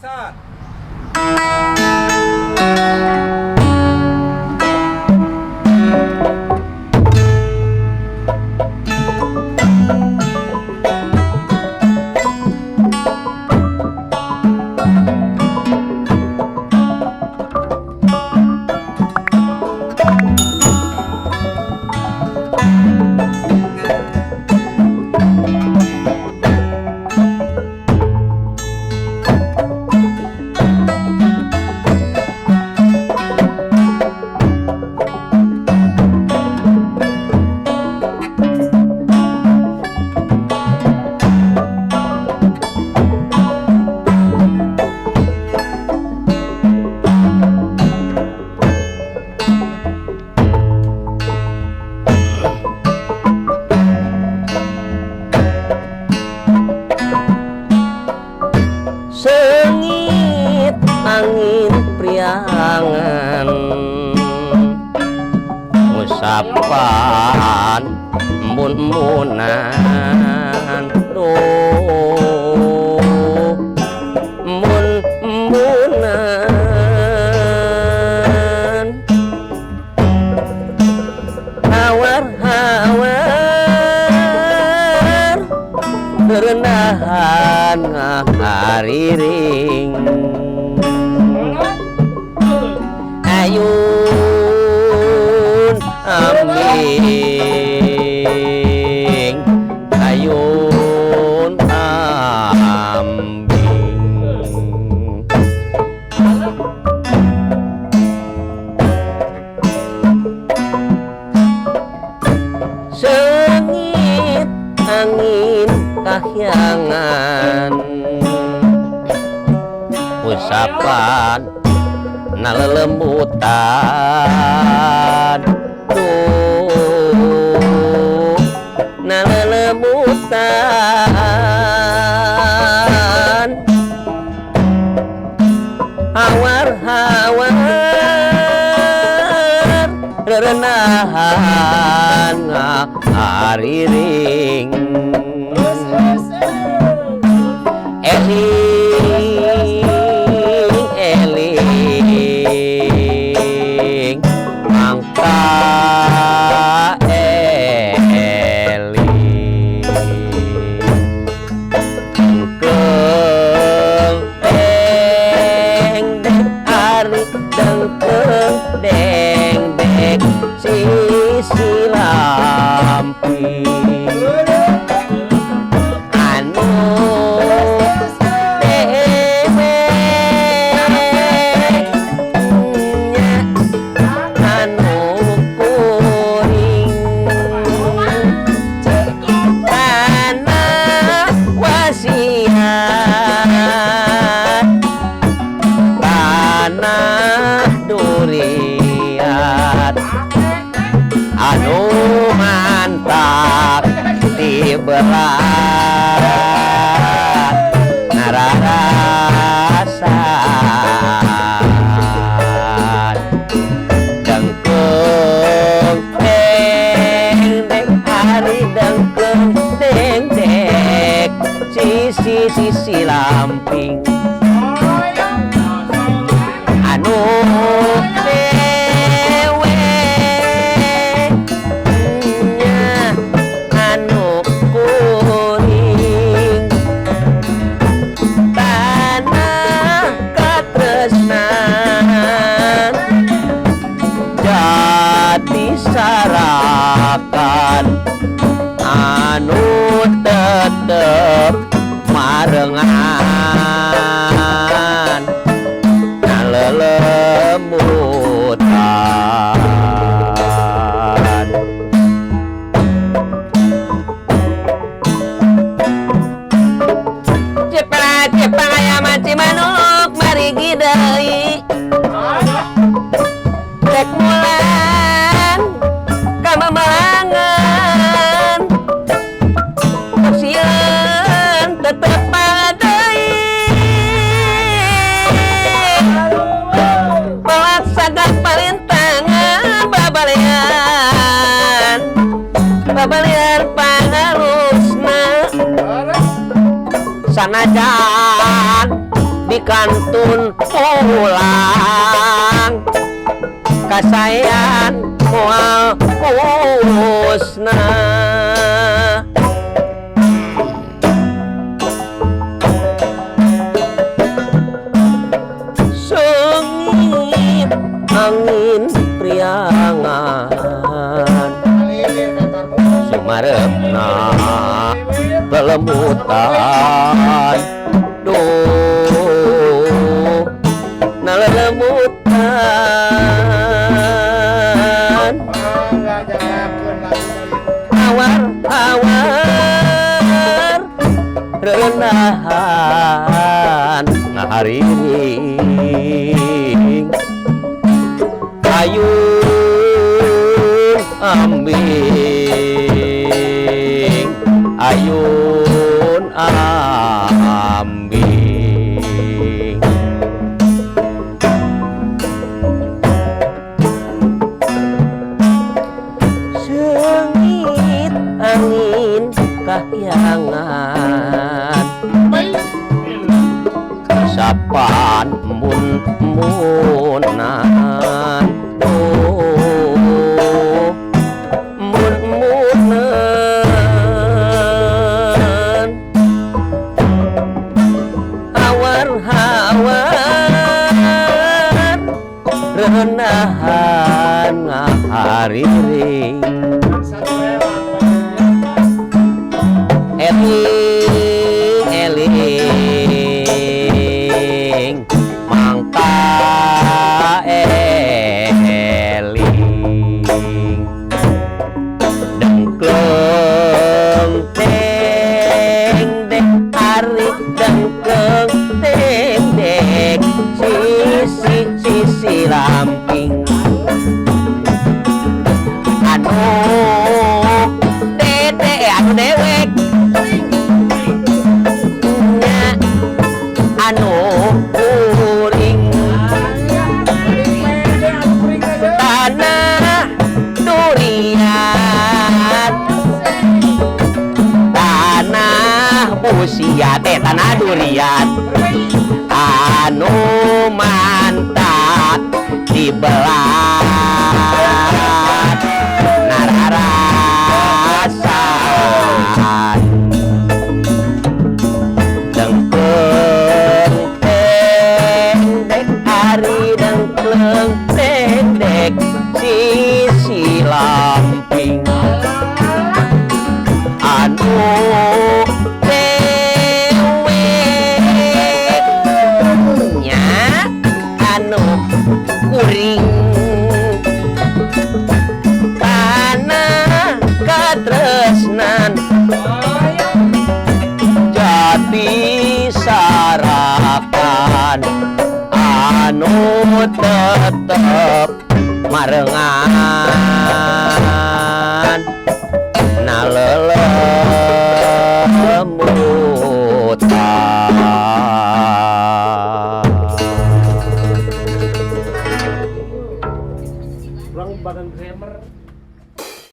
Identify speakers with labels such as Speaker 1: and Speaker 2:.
Speaker 1: pisan.
Speaker 2: Sengit angin priangan usapan mun-munan duh mun-munan hawar-hawar kerendahan ngariring ayun ambing ayun ambing sengit angin kahyangan usapan nalelembutan tuh nalelembutan hawar-hawar rerenahan ngariring eling angka eling dengkeng deng deng ari dengkeng deng deng sisi lamping anu durian anu mantap di berat nararasan dengkung deng deng hari dengkung deng deng sisi lamping anu dewek nya anu kuring tanah katresnan jati sarakan anu tetep marengan nalelembutan cepet ayam maci manuk marigi deui cek mulan kamambangan sieun tetep deui pelaksana palintangan babalian pangalusna sanajan di kantun pulang kasayan moal musnah sengit angin priangan sumarepna pelemutan duh nalelemutan awar-awar renahan ngaharing ayun ambing ayun ambing sengit angin kahyangan sapan mun-munan mun-munan awar-awar renahan ngahariring eling mangka eling dengkleng teng dek hari dengkleng teng dek sisi lamping anu dewek anu uring tanah durian tanah usia tanah durian anu mantap dibelah nararasan dengkleng tendek hari dengkleng tendek sisi lamping anu deweknya anu kuring tanah katresnan jati sarapan anu tetep marengan nalelemutan